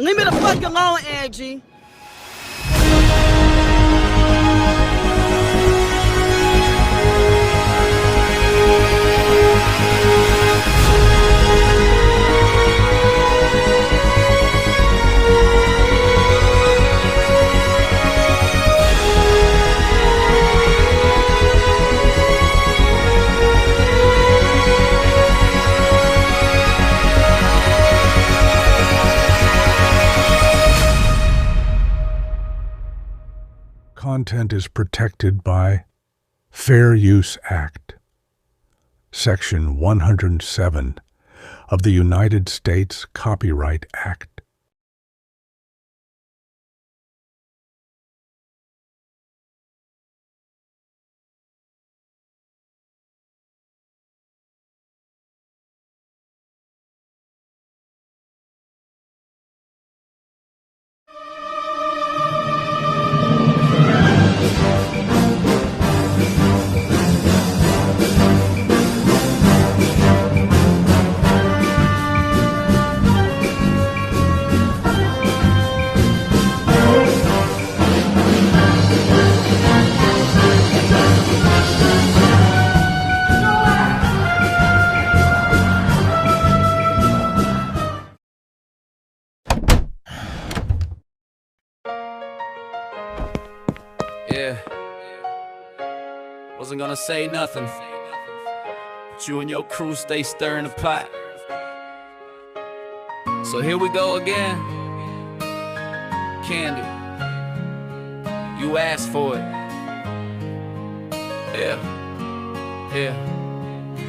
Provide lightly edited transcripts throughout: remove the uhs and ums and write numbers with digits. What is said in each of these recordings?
Leave me the fuck alone, Angie. Content is protected by Fair Use Act, Section 107 of the United States Copyright Act. Yeah, wasn't gonna say nothing, but you and your crew stay stirring the pot. So here we go again. Candy, you asked for it. Yeah.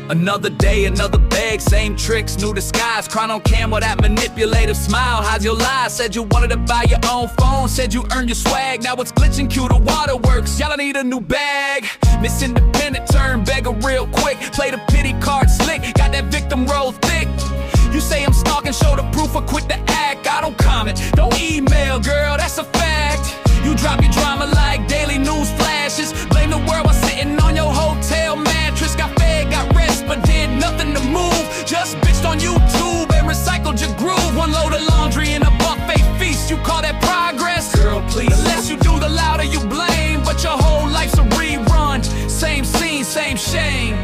Another day, another bag, same tricks, new disguise. Crying on camera, that manipulative smile. How's your lie? Said you wanted to buy your own phone, said you earned your swag. Now it's glitching, cue the waterworks. Y'all need a new bag. Miss Independent, turn beggar real quick. Play the pity card slick, got that victim roll thick. You say I'm stalking, show the proof or quit the act. I don't comment, don't email, girl, that's a fact. You drop your drama like daily news flashes. Blame the world while sitting on your hotel mattress. Got fed, got rest, but did nothing to move. Just bitched on YouTube and recycled your groove. One load of laundry in a buffet feast, you call that progress? Girl, please. The less you do, the louder you blame. But your whole life's a rerun. Same scene, same shame.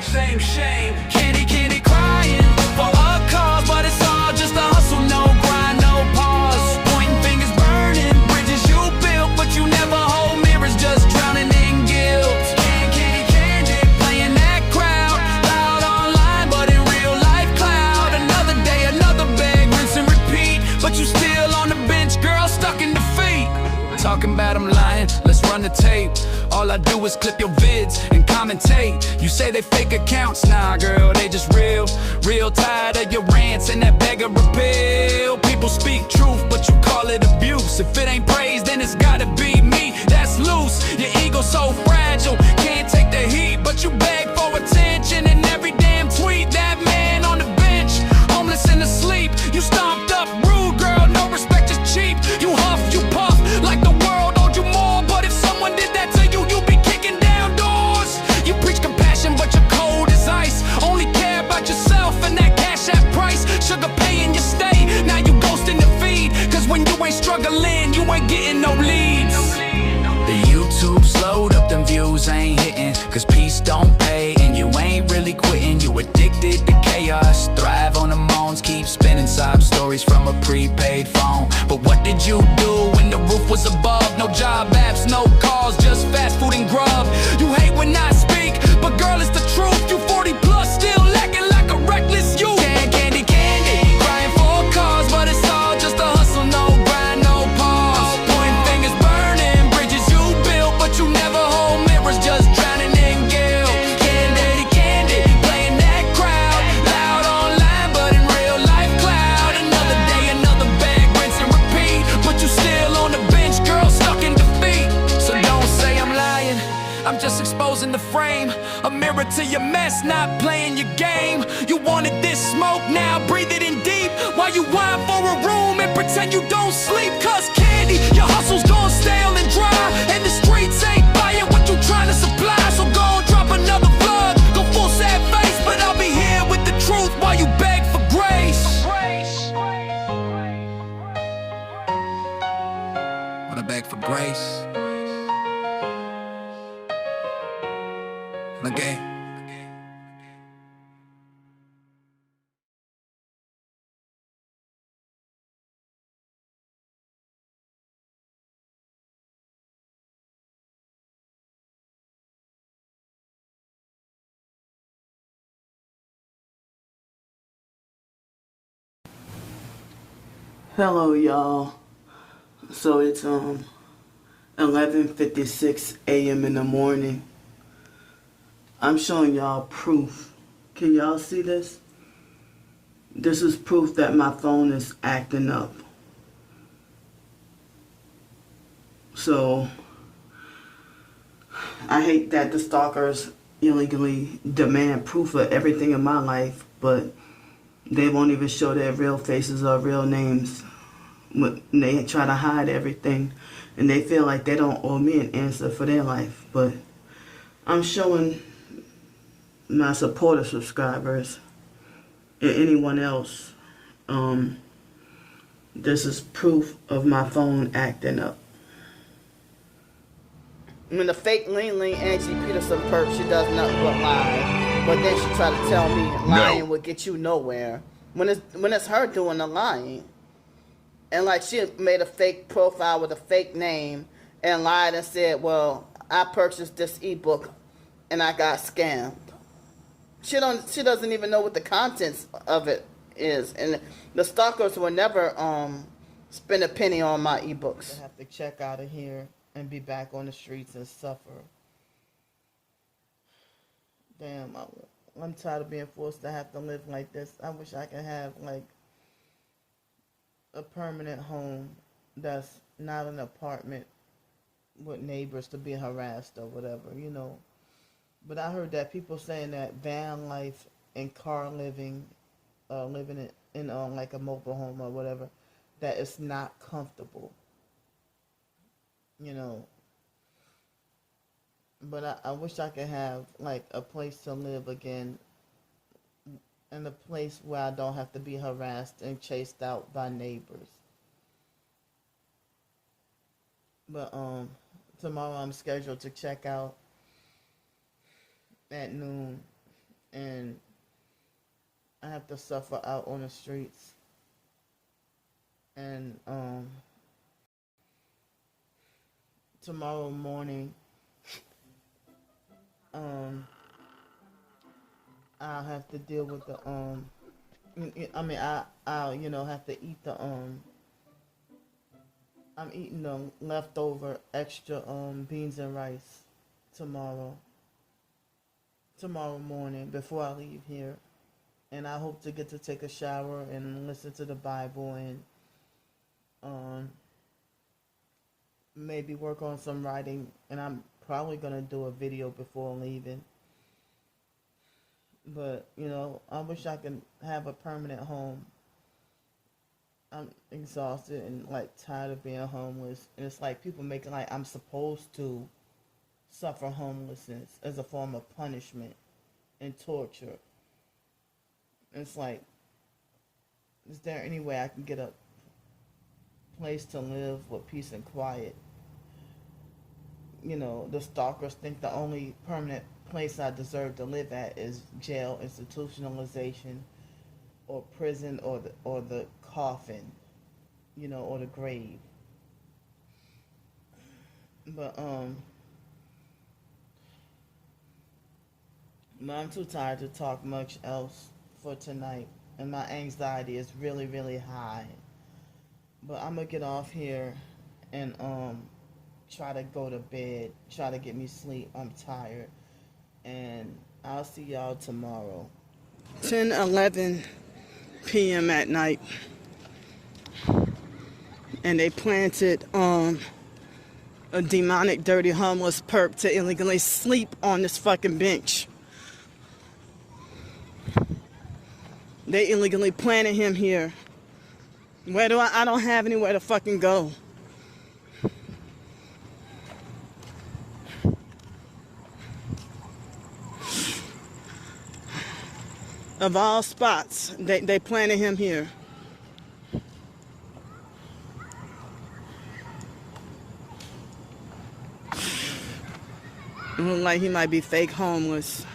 Same shame. Candy, candy crying for a cause, but it's all just a hustle. No grind, no pause. Pointing fingers, burning bridges you built, but you never hold mirrors, just drowning in guilt. Candy, candy, playing that crowd. Loud online, but in real life cloud. Another day, another bag, rinse and repeat. But you still on the bench, girl, stuck in defeat. Talking about I'm lying, let's run the tape. All I do is clip your vids and commentate. You say they fake accounts, nah girl, they just real. Real tired of your rants and that beggar appeal. People speak truth, but you call it abuse. If it ain't praise, then it's gotta be me. That's loose, your ego so fragile. Can't take the heat, but you beg for attention. And every damn tweet, that man on the bench, homeless and asleep. You stomped up, rude girl, no respect is cheap. You huff, you puff, like the world owed you more. But if someone did that to you, you'd be kicking down doors. You preach compassion, but you're cold as ice. Only care about yourself and that cash app price. Sugar paying your stay, now you ghosting the feed. Cause when you ain't struggling, you ain't getting no leads. The YouTube slowed up, them views ain't hitting. Cause peace don't pay, and you ain't really quitting. You addicted to chaos, thrive on the moans. Keep spinning sob stories from a prepaid phone. But what did you do when the roof was above? No job apps, no calls, just fast food and grub. You hate when I speak, but girl, it's the truth. You 40 plus, still lacking like a reckless youth. Candy, candy, crying for a cause, but it's all just a hustle. No grind, no pause. Pointing fingers, burning bridges you built, but you never hold mirrors, just drowning in guilt. Candy, candy, playing that crowd. Loud online, but in real life cloud. Another day, another bag, rinse and repeat. But you still on the bench, girl, stuck in defeat. So don't say I'm lying, I'm just exposing the frame. A mirror to your mess, not playing your game. You wanted this smoke, now breathe it in deep. While you whine for a room and pretend you don't sleep. Cause candy, your hustle's gone stale and dry, and the streets ain't buying what you trying to supply. So go and drop another plug, go full sad face. But I'll be here with the truth while you beg for grace. Okay. Hello, y'all. So it's 11:56 a.m. in the morning. I'm showing y'all proof. Can y'all see this? This is proof that my phone is acting up. So I hate that the stalkers illegally demand proof of everything in my life, but they won't even show their real faces or real names. They try to hide everything, and they feel like they don't owe me an answer for their life. But I'm showing my supporter subscribers and anyone else, this is proof of my phone acting up. When the fake Lean Angie Peterson perp, she does nothing but lie. But then she try to tell me lying will get you nowhere. When it's her doing the lying. And like she made a fake profile with a fake name and lied and said, well, I purchased this ebook and I got scammed. She doesn't even know what the contents of it is. And the stalkers will never spend a penny on my ebooks. I have to check out of here and be back on the streets and suffer. Damn, I'm tired of being forced to have to live like this. I wish I could have like a permanent home that's not an apartment with neighbors to be harassed or whatever, you know. But I heard that people saying that van life and car living, living in like a mobile home or whatever, that it's not comfortable. You know, but I wish I could have like a place to live again, and a place where I don't have to be harassed and chased out by neighbors. But tomorrow I'm scheduled to check out at noon, and I have to suffer out on the streets. And tomorrow morning, I'll have to deal with the I'll you know have to eat the I'm eating the leftover extra beans and rice tomorrow morning before I leave here, and I hope to get to take a shower and listen to the Bible and maybe work on some writing, and I'm probably gonna do a video before leaving. But you know, I wish I could have a permanent home. I'm exhausted and like tired of being homeless, and it's like people making like I'm supposed to suffer homelessness as a form of punishment and torture. It's like, is there any way I can get a place to live with peace and quiet? You know, the stalkers think the only permanent place I deserve to live at is jail, institutionalization, or prison, or the coffin, you know, or the grave. But I'm too tired to talk much else for tonight, and my anxiety is really, really high. But I'm gonna get off here and try to go to bed, try to get me sleep. I'm tired, and I'll see y'all tomorrow. 10:11 p.m. at night, and they planted a demonic, dirty, homeless perp to illegally sleep on this fucking bench. They illegally planted him here. Where do I don't have anywhere to fucking go. Of all spots, they planted him here. Look like he might be fake homeless.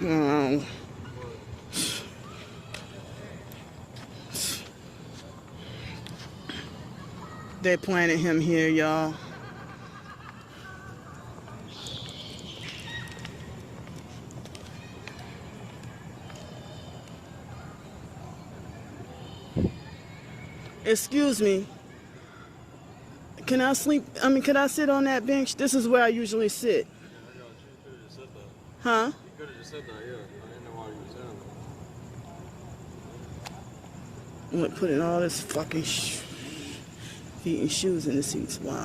Um, they planted him here, y'all. Excuse me. Can I sleep? Can I sit on that bench? This is where I usually sit. Huh? You could have just said that, yeah. I didn't know why you were saying that. I'm gonna put in all this fucking feet and shoes in the seats. Wow.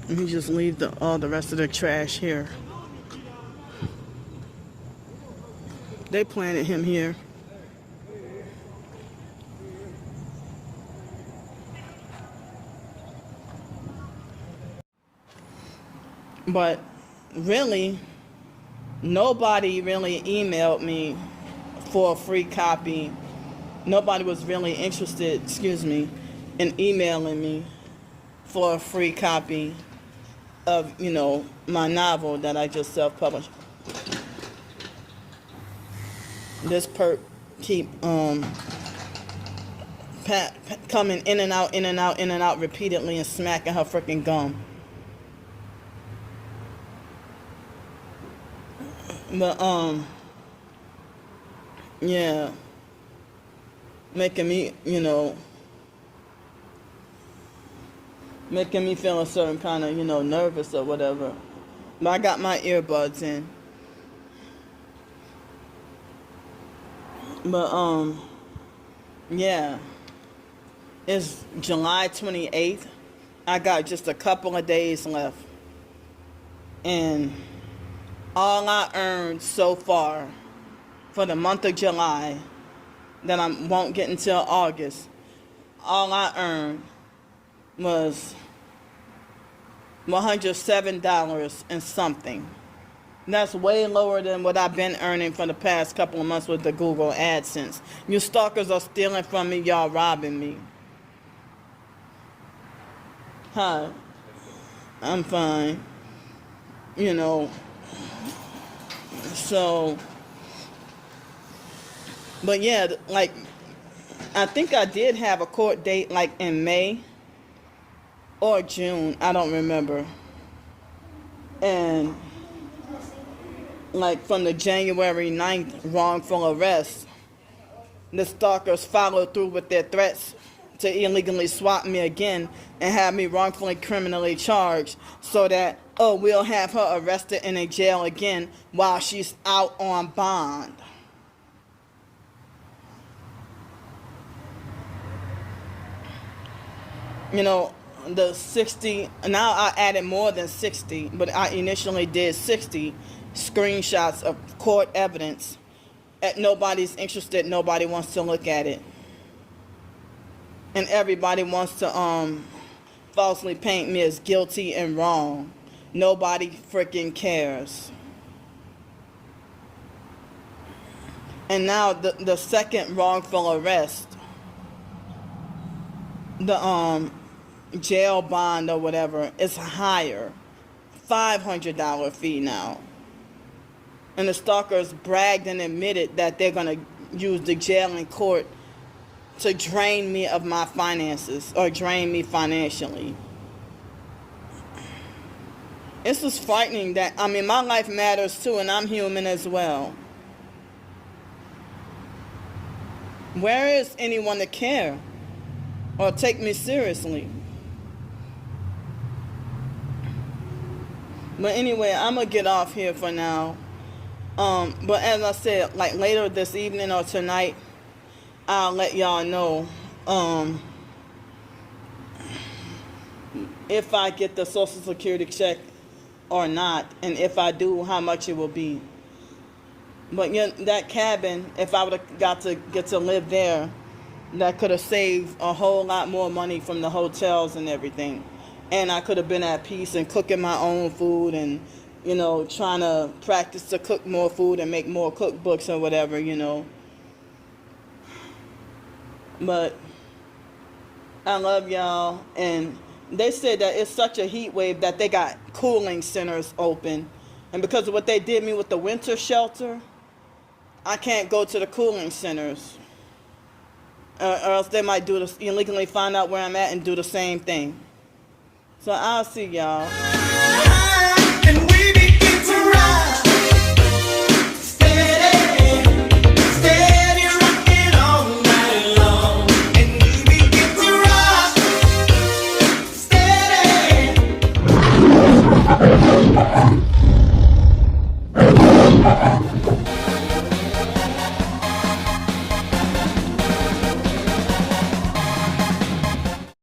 And he just leave all the rest of the trash here. They planted him here. But really, nobody really emailed me for a free copy. Nobody was really interested, in emailing me for a free copy of, my novel that I just self-published. This perp keep coming in and out repeatedly and smacking her freaking gum. But yeah, making me feel a certain kind of nervous or whatever. But I got my earbuds in. But yeah, it's July 28th. I got just a couple of days left, and all I earned so far for the month of July, that I won't get until August, all I earned was $107 and something. That's way lower than what I've been earning for the past couple of months with the Google AdSense. You stalkers are stealing from me, y'all robbing me. Hi. I'm fine. So, but yeah, I think I did have a court date in May or June, I don't remember. And from the January 9th wrongful arrest, the stalkers followed through with their threats to illegally swap me again and have me wrongfully criminally charged, so that, we'll have her arrested and in jail again while she's out on bond. The 60, now I added more than 60, but I initially did 60 screenshots of court evidence. Nobody's interested, nobody wants to look at it. And everybody wants to falsely paint me as guilty and wrong. Nobody freaking cares. And now the second wrongful arrest, the jail bond or whatever, is higher. $500 fee now. And the stalkers bragged and admitted that they're going to use the jail and court to drain me of my finances, or drain me financially. It's just frightening that, my life matters too, and I'm human as well. Where is anyone to care or take me seriously? But anyway, I'm going to get off here for now. But as I said, later this evening or tonight, I'll let y'all know if I get the Social Security check or not, and if I do, how much it will be. But you know, that cabin, if I would have got to get to live there, that could have saved a whole lot more money from the hotels and everything. And I could have been at peace and cooking my own food and, you know, trying to practice to cook more food and make more cookbooks or whatever, you know. But I love y'all. And they said that it's such a heat wave that they got cooling centers open. And because of what they did me with the winter shelter, I can't go to the cooling centers. Or else they might do this, illegally find out where I'm at and do the same thing. So I'll see y'all.